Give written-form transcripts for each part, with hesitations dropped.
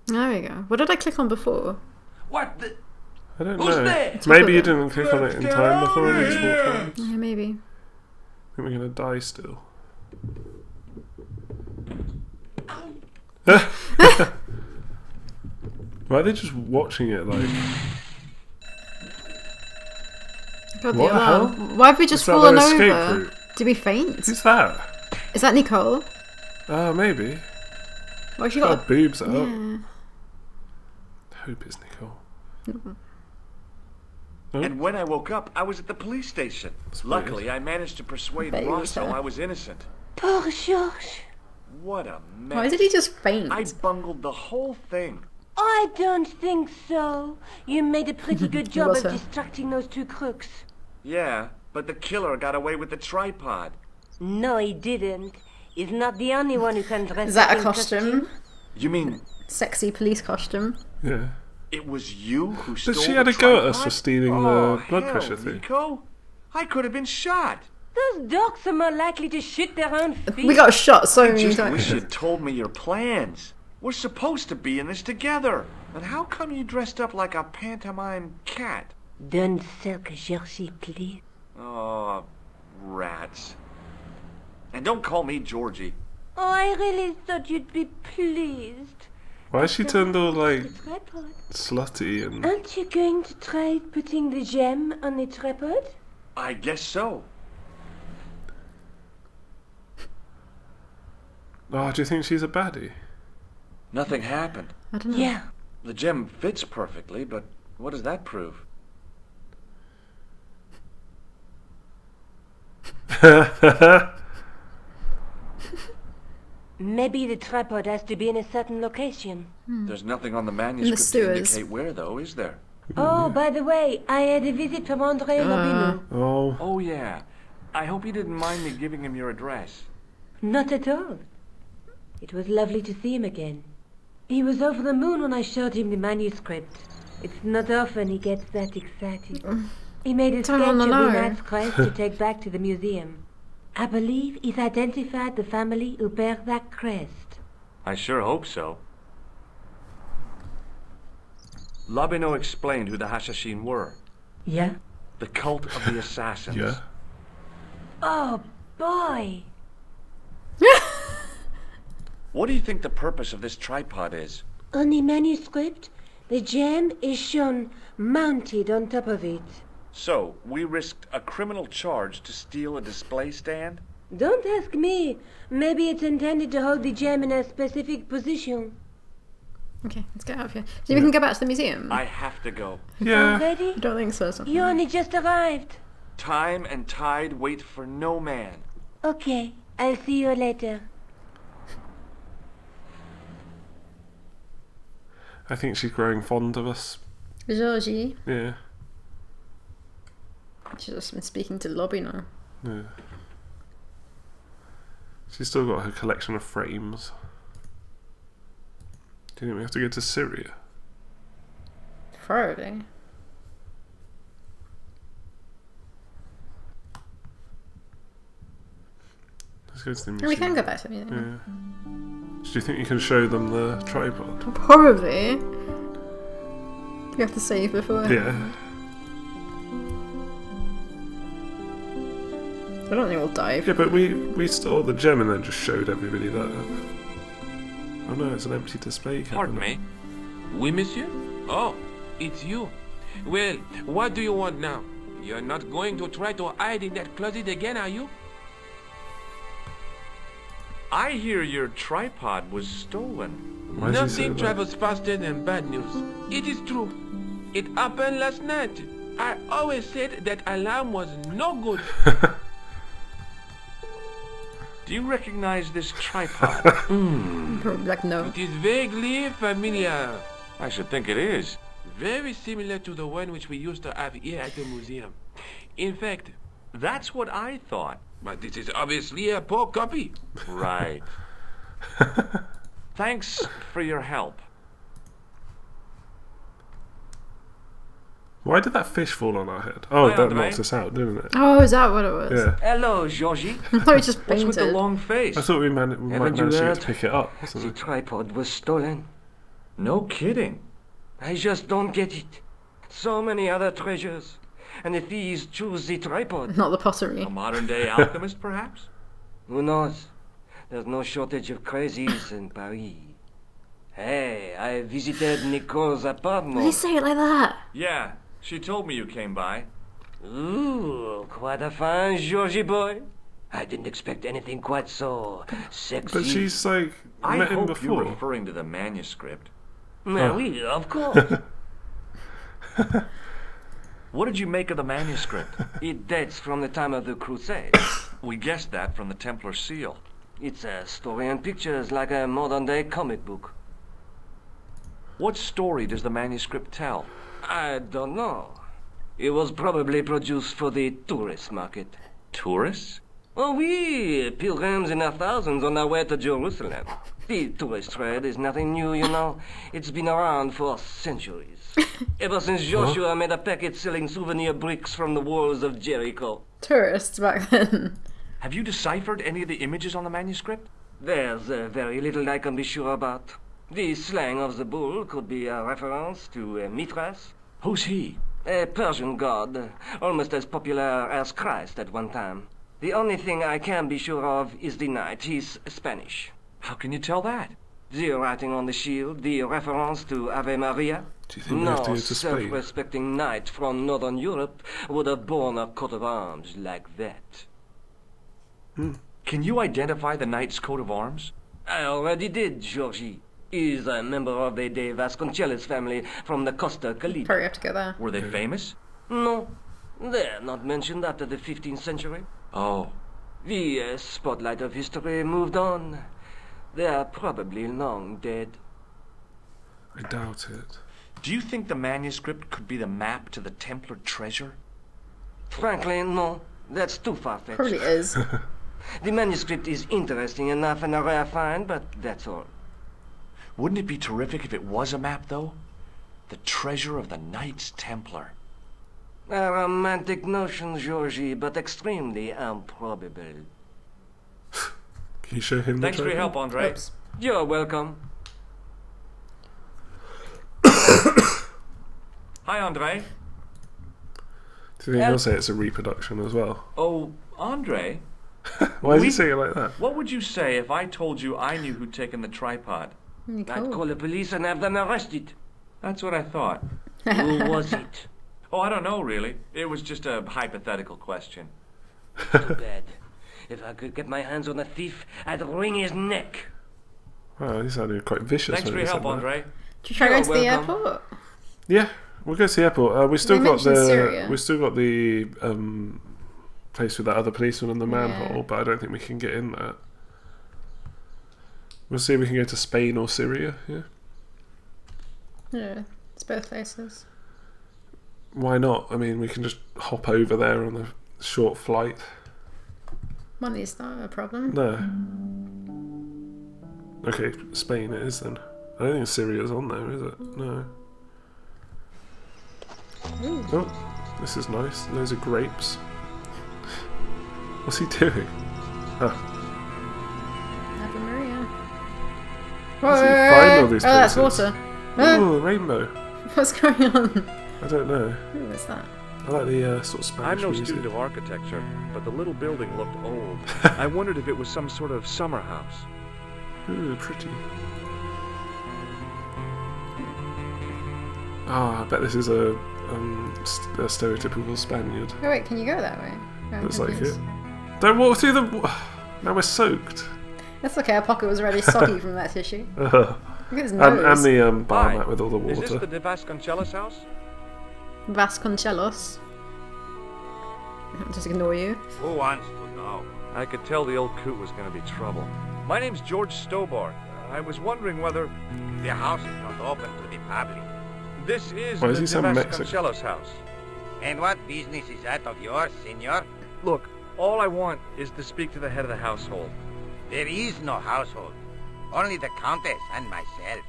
There we go. What did I click on before? What the? I don't Who's know. there? Maybe you didn't click on it in time before and just walked around. Yeah, maybe. I think we're gonna die still. Why are they just watching it like? God, What the hell? Why have we just Is that fallen their escape over? route? Did we faint? Who's that? Is that Nicole? Maybe. Why she Got got her boobs out. Yeah. Hope it's Nicole. And when I woke up, I was at the police station. Luckily, I managed to persuade Bet you was Rosso her. I was innocent. Poor Georges. What a mess. Why did he just faint? I bungled the whole thing. I don't think so. You made a pretty good job Was of her. distracting those two crooks. Yeah, but the killer got away with the tripod. No, he didn't. He's not the only one who can dress Is that up a in costume? You mean Sexy police costume. Yeah. it was you who stole But she the had a go at us tripod? for stealing Oh, the blood hell, pressure thing. Nico. I could have been shot. Those dogs are more likely to shoot their own feet. We got shot so many Just times. wish you'd told me your plans. We're supposed to be in this together. And how come you dressed up like a pantomime cat? Don't sulk, Georgie, please. Oh, rats. And don't call me Georgie. Oh, I really thought you'd be pleased. Why is she turned all like The tripod. slutty and? Aren't you going to try putting the gem on the tripod? I guess so. Oh, do you think she's a baddie? Nothing happened. I don't know. Yeah. The gem fits perfectly, but what does that prove? Maybe the tripod has to be in a certain location. There's nothing on the manuscript to sewers. indicate where, though, is there? Oh, by the way, I had a visit from Andre Lobineau. Oh, Oh, yeah. I hope you didn't mind me giving him your address. Not at all. It was lovely to see him again. He was over the moon when I showed him the manuscript. It's not often he gets that excited. He made a Don't sketch of wanna the know. knight's crest to take back to the museum. I believe he's identified the family who bear that crest. I sure hope so. Lobineau explained who the Hashashin were. Yeah? The cult of the assassins. yeah. Oh, boy! What do you think the purpose of this tripod is? On the manuscript, the gem is shown mounted on top of it. So, we risked a criminal charge to steal a display stand? Don't ask me. Maybe it's intended to hold the gem in a specific position. Okay, let's get out of here. So we can go back to the museum? I have to go. Yeah. Already? I don't think so. You only just arrived. Time and tide wait for no man. Okay, I'll see you later. I think she's growing fond of us. Georgie. Yeah. She's just been speaking to Lobby now. Yeah. She's still got her collection of frames. Do you think we have to go to Syria? Probably. Let's go to the Yeah, museum. we can go back to the museum. Yeah. Do you think you can show them the tripod? Probably. We have to save before. Yeah. I don't think we'll dive. Yeah, but we stole the gem and then just showed everybody that. Oh no, it's an empty display Pardon cabinet. me? Oui, monsieur? Oh, it's you. Well, what do you want now? You're not going to try to hide in that closet again, are you? I hear your tripod was stolen. Why does he say Nothing that? travels faster than bad news. It is true. It happened last night. I always said that alarm was no good. Do you recognize this tripod? Probably like no. It is vaguely familiar. I should think it is. Very similar to the one which we used to have here at the museum. In fact, That's what I thought. but this is obviously a poor copy. Right. Thanks for your help. Why did that fish fall on our head? Oh, Hi, that Andre. knocked us out, didn't it? Oh, is that what it was? Yeah. Hello, Georgie. I thought we just What's with the fainted. long face? I thought we might Haven't you manage to heard? get to pick it up. The Wasn't it? tripod was stolen. No kidding. I just don't get it. So many other treasures, and the thieves choose the tripod. Not the pottery. A modern-day alchemist, perhaps? Who knows? There's no shortage of crazies in Paris. Hey, I visited Nicole's Why do you apartment. say it like that? Yeah, she told me you came by. Ooh, quite a fine Georgie boy. I didn't expect anything quite so sexy. But she's like I met him hope before. you're referring to the manuscript. Oui, of course. What did you make of the manuscript? It dates from the time of the Crusade. We guessed that from the Templar seal. It's a story and pictures like a modern-day comic book. What story does the manuscript tell? I don't know. It was probably produced for the tourist market. Tourists? Oh, oui, pilgrims in their thousands on their way to Jerusalem. The tourist trade is nothing new, you know. It's been around for centuries. Ever since Joshua made a packet selling souvenir bricks from the walls of Jericho. Tourists back then. Have you deciphered any of the images on the manuscript? There's very little I can be sure about. The slang of the bull could be a reference to Mithras, Who's he? a Persian god, almost as popular as Christ at one time. The only thing I can be sure of is the knight. He's Spanish. How can you tell that? The writing on the shield, the reference to Ave Maria. Do you think we have to No go to Spain? self-respecting knight from Northern Europe would have borne a coat of arms like that. Can you identify the knight's coat of arms? I already did, Georgie. He's a member of the De Vasconcelos family from the Costa Calida. Probably have to go there. Were they famous? No, they're not mentioned after the 15th century. Oh, The spotlight of history moved on. They're probably long dead. I doubt it. do you think the manuscript could be the map to the Templar treasure? Frankly, no. That's too far-fetched. Probably is. The manuscript is interesting enough and a rare find, but that's all. Wouldn't it be terrific if it was a map, though? The treasure of the Knights Templar. A romantic notion, Georgie, but extremely improbable. Can you show him Thanks the for your trophy? help, Andre. Oops. You're welcome. Hi, Andre. Do you think he'll say it's a reproduction as well? Oh, Andre, Why is he We- saying it like that? what would you say if I told you I knew who'd taken the tripod? I'd Cool. call the police and have them arrested. That's what I thought. Who was it? Oh, I don't know, really. It was just a hypothetical question. Too bad. If I could get my hands on a thief, I'd wring his neck. Wow, he sounded quite vicious. Thanks when for he your help, said that. Andre. Should we try going to the welcome. airport? Yeah, we'll go to the airport. We still They got mentioned Syria. we still got the place with that other policeman in the manhole, Yeah. but I don't think we can get in that. We'll see if we can go to Spain or Syria. Yeah, Yeah, it's both places. why not? I mean, we can just hop over there on a short flight. Money's not a problem. No. Okay, Spain it is then. I don't think Syria's on there, is it? No. Oh, this is nice. Loads of grapes. What's he doing? Oh, Ave Maria. How does he find all these Oh, that's places? water. Ah, oh, rainbow. what's going on? I don't know. Who is that? I like the sort of Spanish I'm no music. student of architecture, but the little building looked old. I wondered if it was some sort of summer house. Ooh, pretty. Ah, I bet this is a stereotypical Spaniard. Oh wait, can you go that way? Oh, Looks like goodness. it. Don't walk through the... Now we're soaked. That's okay, our pocket was already soggy from that tissue. Look at his and nose. the bar Hi. mat with all the Is this water. the De Vasconcelos house? Vasconcelos. I'll just ignore you. Who wants to know? I could tell the old coot was going to be trouble. My name's George Stobart. I was wondering whether... The house is not open to the public. This is Why the does he De sound Mexican? Vasconcelos house. And what business is that of yours, senor? Look, all I want is to speak to the head of the household. There is no household. Only the countess and myself.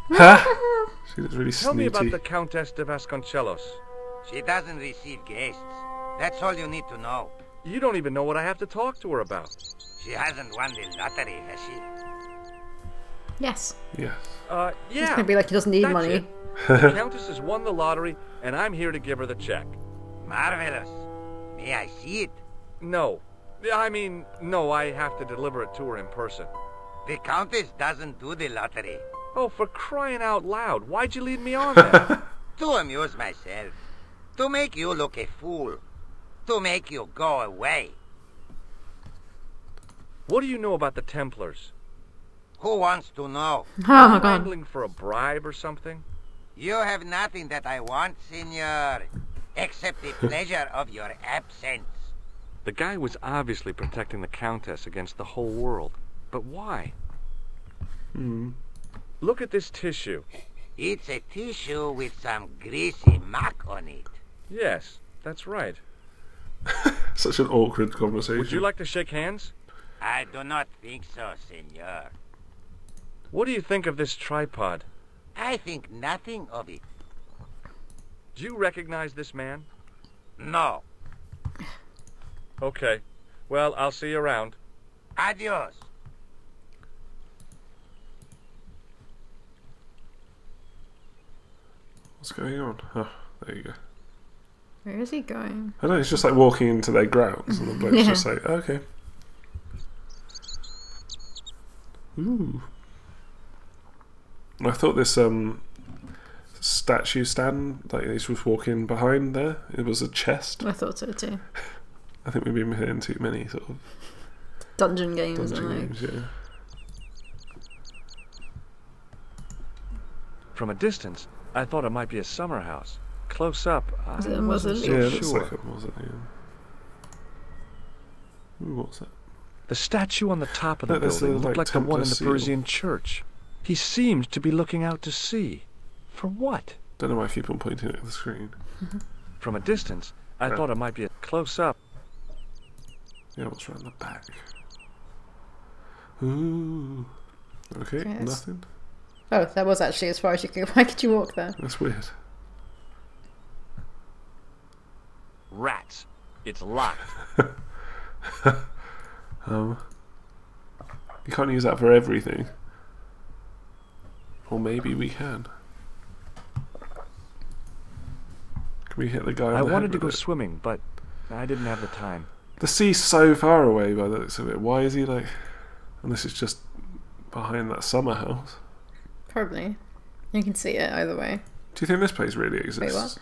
Ha! She looks really Tell me about snooty. the Countess de Vasconcelos. She doesn't receive guests. That's all you need to know. You don't even know what I have to talk to her about. She hasn't won the lottery, has she? Yes. Yes. It's Yeah. gonna be like he doesn't need that's money. it. The Countess has won the lottery, and I'm here to give her the check. Marvelous. May I see it? No. I mean, no, I have to deliver it to her in person. The Countess doesn't do the lottery. Oh, for crying out loud, why'd you lead me on then? To amuse myself. To make you look a fool. To make you go away. What do you know about the Templars? Who wants to know? Oh my god. Wrangling for a bribe or something? You have nothing that I want, senor, except the pleasure of your absence. The guy was obviously protecting the Countess against the whole world. But why? Look at this tissue. It's a tissue with some greasy muck on it. Yes, that's right. Such an awkward conversation. Would you like to shake hands? I do not think so, senor. What do you think of this tripod? I think nothing of it. Do you recognize this man? No. Okay. Well, I'll see you around. Adios. What's going on? Oh, there you go. Where is he going? I know, it's just like walking into their grounds and the bloke's Yeah. just like, okay. Ooh. I thought this statue stand, like he's just walking behind there, it was a chest. I thought so too. I think we've been hitting too many sort of Dungeon games, dungeon and like. games, yeah. From a distance, I thought it might be a summer house. Close up, I Was it a wasn't so mausoleum? Yeah, it looks sure. like it was at the end. Ooh, what's that? The statue on the top of the Look, there's building the, looked like, like the one in the Templar seal. Parisian church. He seemed to be looking out to sea. For what? Don't know why I keep on pointing at the screen. From a distance, I Yeah. thought it might be a close up. Yeah, what's around the back? Ooh. Okay, Yes. nothing. Oh, that was actually as far as you could. Why could you walk there? That's weird. Rats. It's locked. You can't use that for everything. Or maybe we can. Can we hit the guy on I the head wanted to with go it? swimming, but I didn't have the time. The sea's so far away by the looks of it. Why is he like... Unless it's just behind that summer house. Probably. You can see it either way. Do you think this place really exists? Wait, what?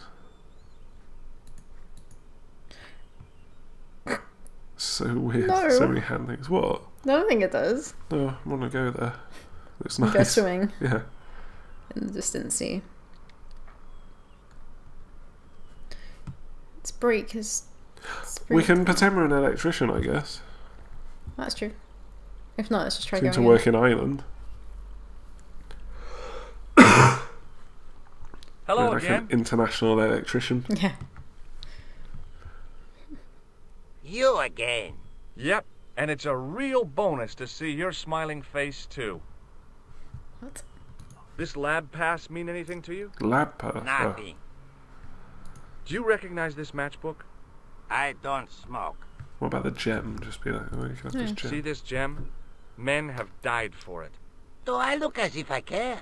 So weird. No. So many hand things. What? No, I don't think it does. No, I want to go there. It's You nice. go swimming Yeah. in the distance. See. It's break because. We can pretend we're an electrician, I guess. That's true. If not, let's just try Seem going to in. work in Ireland. Hello We're like again. an international electrician. Yeah. You again. Yep, and it's a real bonus to see your smiling face, too. What? This lab pass mean anything to you? Lab pass. Oh. Nothing. Do you recognize this matchbook? I don't smoke. What about the gem? Just be like, oh, you got this gem. See this gem? Men have died for it. Do I look as if I care?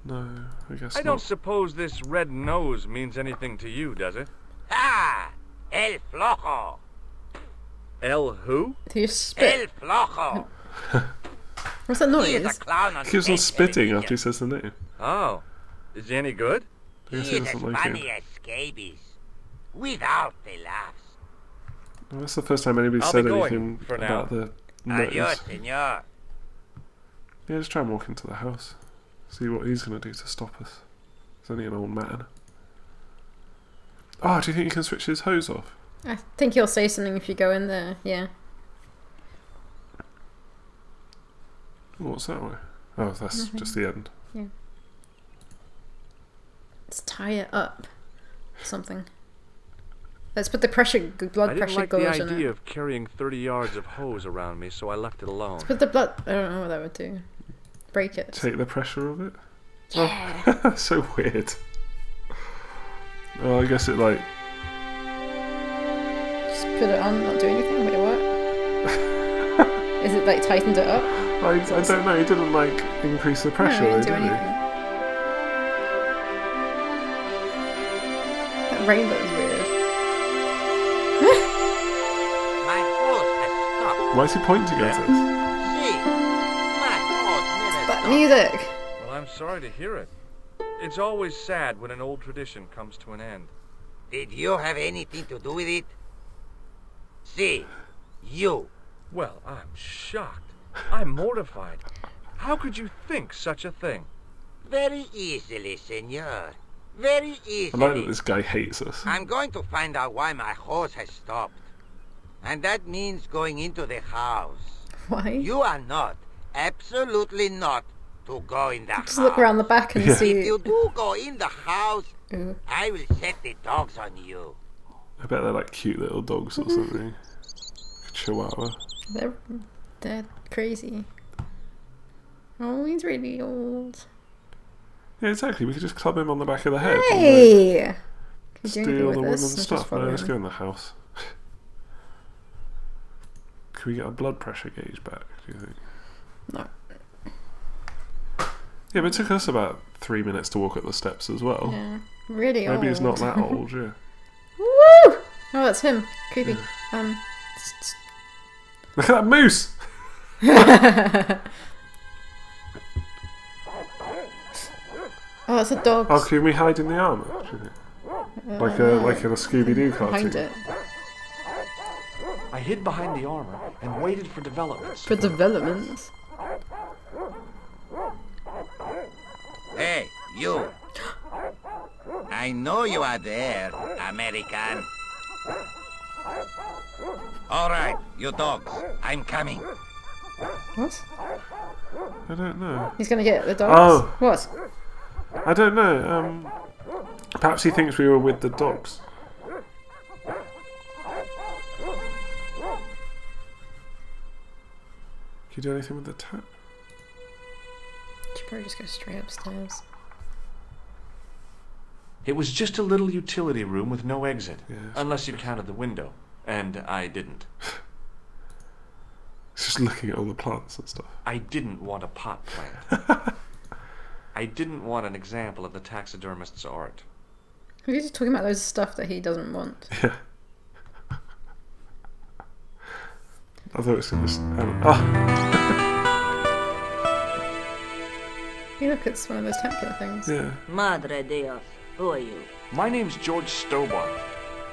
No, I guess I not. don't suppose this red nose means anything to you, does it? Ah! El flojo! El who? Do you spit? El flojo! What's that He is noise? a clown on He keeps on stage spitting television. after he says the name. Oh. Is he any good? I guess He he is as doesn't like funny it. as scabies. Without the laughs. Well, that's the first time anybody's I'll said be going anything for now. about the nose. Adios, senor. Yeah, just try and walk into the house. See what he's going to do to stop us. He's only an old man. Oh, do you think you can switch his hose off? I think he'll say something if you go in there. Yeah. What's that way? Oh, that's just the end. Let's tie it up. Something. Let's put the blood I didn't pressure like the gauge on idea it. of carrying 30 yards of hose around me, so I left it alone. Put the blood. I don't know what that would do. Break it. Take the pressure of it? Yeah. Oh, so weird. Oh, I guess it like... Just put it on, not do anything. Wait, what? Is it like tightened it up? I don't know, he didn't like increase the pressure, No, he though, didn't do did anything. That rainbow's weird. My horse has stopped. he? Why is he pointing at us? See, my horse never But stopped. music! Well, I'm sorry to hear it. It's always sad when an old tradition comes to an end. Did you have anything to do with it? See, you. Well, I'm shocked. I'm mortified. How could you think such a thing? Very easily, senor. Very I easily. like that this guy hates us. I'm going to find out why my horse has stopped. And that means going into the house. Why? You are not, absolutely not, to go in the house. Just look around the back and Yeah. see. If you do go in the house, Ooh. I will set the dogs on you. I bet they're like cute little dogs or something. Chihuahua. They're crazy. Oh, he's really old. Yeah, exactly. We could just club him on the back of the head. Hey! And, Can you do steal anything the with woman's this? Let's just stuff. No, follow let's him. go in the house. Can we get our blood pressure gauge back, do you think? No. Yeah, but it took us about 3 minutes to walk up the steps as well. Yeah. Really old. Maybe he's not that old, yeah. Woo! Oh, that's him. Creepy. Look at that moose! Oh, it's a dog. Oh, can we hide in the armour? Do you think? Like in a Scooby-Doo cartoon. Behind it. I hid behind the armor and waited for developments. For developments. Hey, you. I know you are there, American. All right, you dogs. I'm coming. What? I don't know. He's gonna get the dogs? Oh. What? I don't know. Perhaps he thinks we were with the dogs. Can you do anything with the tap? Should probably just go straight upstairs. It was just a little utility room with no exit. Yeah, unless you counted the window. And I didn't. He's just looking at all the plants and stuff. I didn't want a pot plant. I didn't want an example of the taxidermist's art. He's just talking about loads of stuff that he doesn't want. Yeah. I thought it was going to... Oh! Hey, look, it's one of those Templar things. Yeah. Madre Dios, who are you? My name's George Stobart.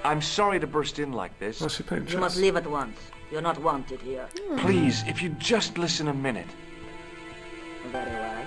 I'm sorry to burst in like this. What's she playing You chess? must leave at once. You're not wanted here. Please, if you just listen a minute. Very well.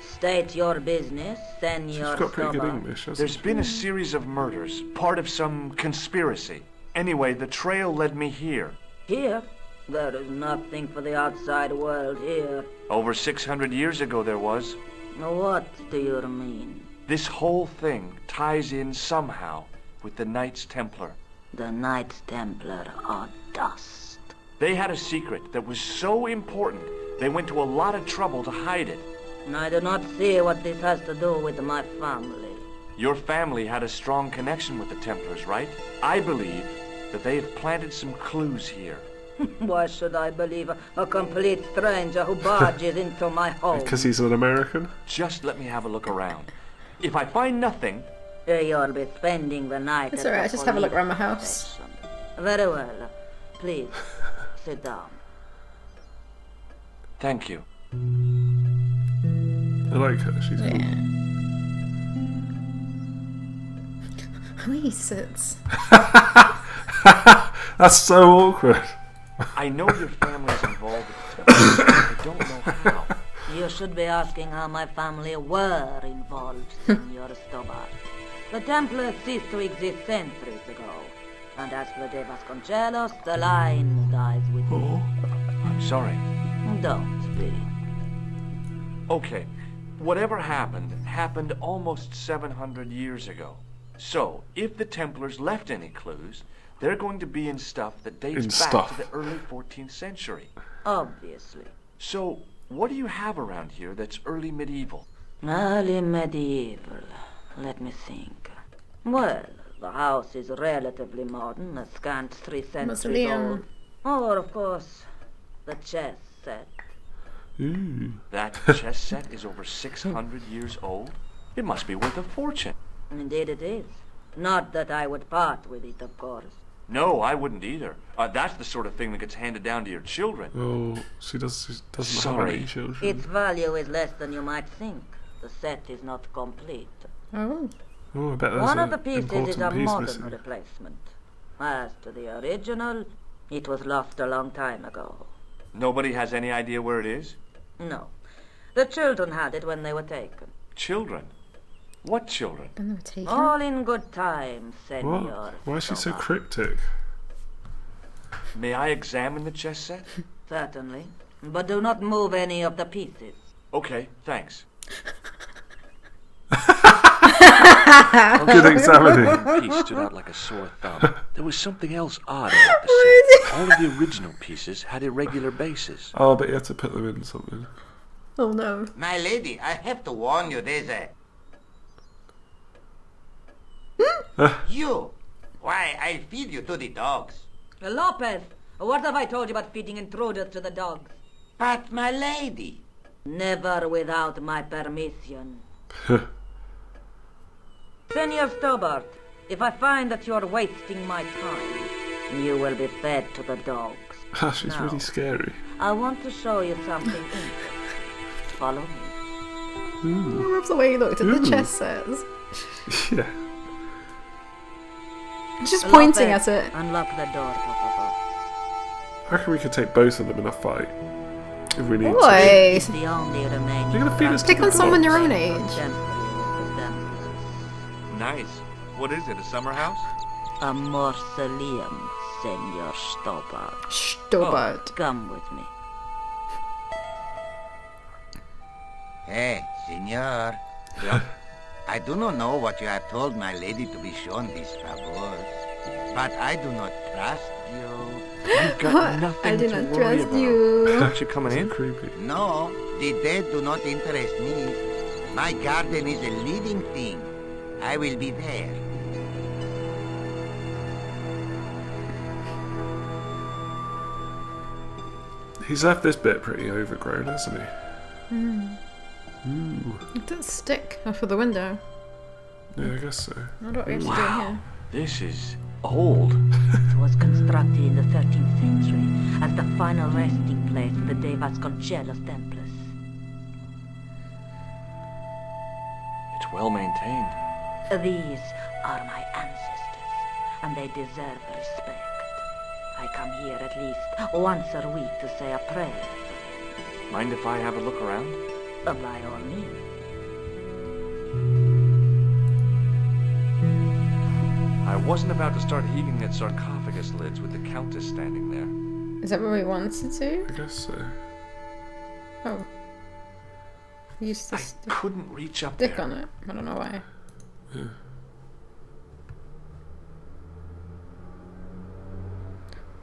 State your business, Senor She's got pretty good Stobart. English, hasn't There's she? been a series of murders, part of some conspiracy. Anyway, the trail led me here. Here? There is nothing for the outside world here. Over 600 years ago there was. What do you mean? This whole thing ties in somehow with the Knights Templar. The Knights Templar are dust. They had a secret that was so important, they went to a lot of trouble to hide it. I do not see what this has to do with my family. Your family had a strong connection with the Templars, right? I believe that they have planted some clues here. Why should I believe a complete stranger who barges into my home? Because he's an American? Just let me have a look around. If I find nothing, You'll be spending the night It's at alright, the just have a look police around my house. station. Very well. Please, sit down. thank you. I like her. She's cool. Yeah. He sits. That's so awkward. I know your family's involved with the Templars, but I don't know how. You should be asking how my family were involved, Senor Stobart. The Templars ceased to exist centuries ago. And as for De Vasconcelos, the line dies with him. I'm sorry. Don't be. Okay, whatever happened almost 700 years ago. So, if the Templars left any clues, they're going to be in stuff that dates back to the early 14th century. Obviously. So, what do you have around here that's early medieval? Early medieval. Let me think. Well, the house is relatively modern, a scant 3 centuries Mausoleum. old. Or, of course, the chess set. Ooh. That chess set is over 600 years old. It must be worth a fortune. Indeed it is. Not that I would part with it, of course. No, I wouldn't either. That's the sort of thing that gets handed down to your children. Oh, she doesn't have Sorry. any children. Its value is less than you might think. The set is not complete. Oh. Oh, I bet there's One of an the pieces is important a piece modern missing. replacement. As to the original, it was lost a long time ago. Nobody has any idea where it is? No. The children had it when they were taken. Children? What children? And they were taken. All in good time, Senor. What? Why is she so Stobart. cryptic? May I examine the chess set? Certainly. But do not move any of the pieces. Okay, thanks. Good examining. One piece stood out like a sore thumb. There was something else odd about the set. All of the original pieces had irregular bases. Oh, but you had to put them in something. Oh no. My lady, I have to warn you, there's a... You! Why, I'll feed you to the dogs. Lopez, what have I told you about feeding intruders to the dogs? But, my lady... Never without my permission. Senor Stobart, if I find that you're wasting my time, you will be fed to the dogs. She's Now, really scary. I want to show you something interesting. Follow me. I love the way he looked at the Ooh. chess sets. Yeah. Just pointing Lopez, at it. Unlock the door, Papa. I reckon we could take both of them in a fight. If we need to. Boy. It's the only remaining... You're gonna feed us to Pick the on someone dogs. your own age. Templars with the Templars. Nice. What is it, a summer house? A mausoleum, Senor Stobart. Stobart. Come with me. Hey, senor. Yeah. I do not know what you have told my lady to be shown these favors, but I do not trust you. You've got nothing I do to not worry trust about. you. Aren't you coming So in? creepy. No, the dead do not interest me. My garden is a living thing. I will be there. He's left this bit pretty overgrown, hasn't he? Ooh. It does stick for the window. Yeah, I guess so. I wonder what we have to do here. This is old. It was constructed in the 13th century as the final resting place of the De Vasconcelos Templars. It's well maintained. These are my ancestors, and they deserve respect. I come here at least once a week to say a prayer. Mind if I have a look around? By all means. I wasn't about to start heaving at sarcophagus lids with the Countess standing there. Is that where we wanted to? I guess so. Oh. We used to I couldn't reach up stick there. on it. I don't know why.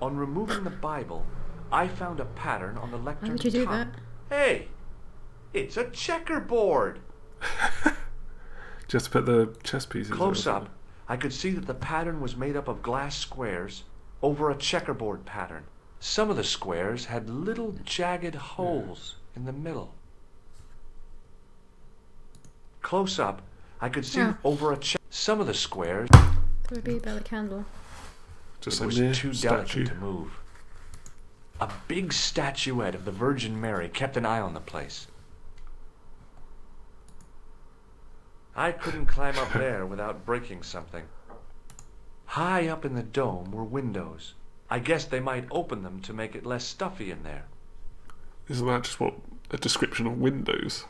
On removing the Bible, I found a pattern on the Why lectern would you do top. that? Hey! It's a checkerboard! Just put the chess pieces Close over. up, I could see that the pattern was made up of glass squares over a checkerboard pattern. Some of the squares had little jagged holes in the middle. Close up, I could see Oh. over some of the squares. Could it be by the candle? Just It a was mere too statue. delicate to move. A big statuette of the Virgin Mary kept an eye on the place. I couldn't climb up there without breaking something. High up in the dome were windows. I guess they might open them to make it less stuffy in there. Isn't that just what a description of Windows?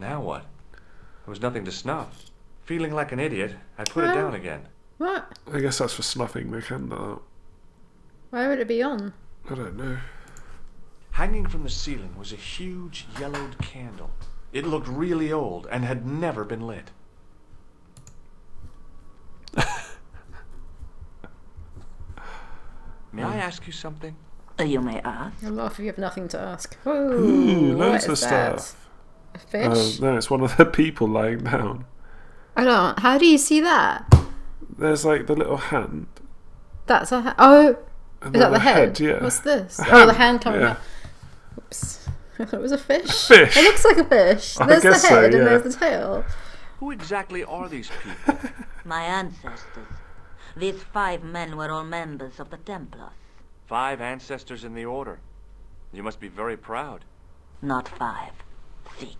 Now what? There was nothing to snuff. Feeling like an idiot, I put it down again. What? I guess that's for snuffing the candle out. Why would it be on? I don't know. Hanging from the ceiling was a huge yellowed candle. It looked really old and had never been lit. May I ask you something? You may ask. I laugh if you have nothing to ask. Ooh, what loads is of that? stuff. A fish? No, it's one of the people lying down. I don't. How do you see that? There's like the little hand. That's a oh. And Is then that the head? Yeah. What's this? A Oh, the hand, hand coming yeah. out. Oops. I thought it was a fish. Fish. It looks like a fish. I There's the guess head so, and yeah. there's the tail. Who exactly are these people? My ancestors. These 5 men were all members of the Templars. 5 ancestors in the order. You must be very proud. Not 5. 6.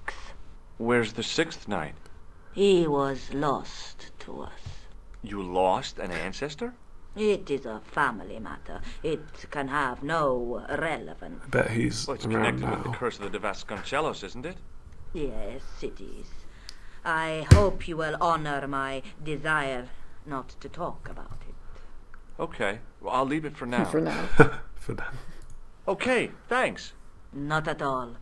Where's the 6th knight? He was lost to us. You lost an ancestor? It is a family matter. It can have no relevance. I bet he's Well, it's around connected with the now. curse of the Vasconcelos, isn't it? Yes, it is. I hope you will honor my desire not to talk about it. Okay, well, I'll leave it for now. For now. For now. Okay, thanks. Not at all.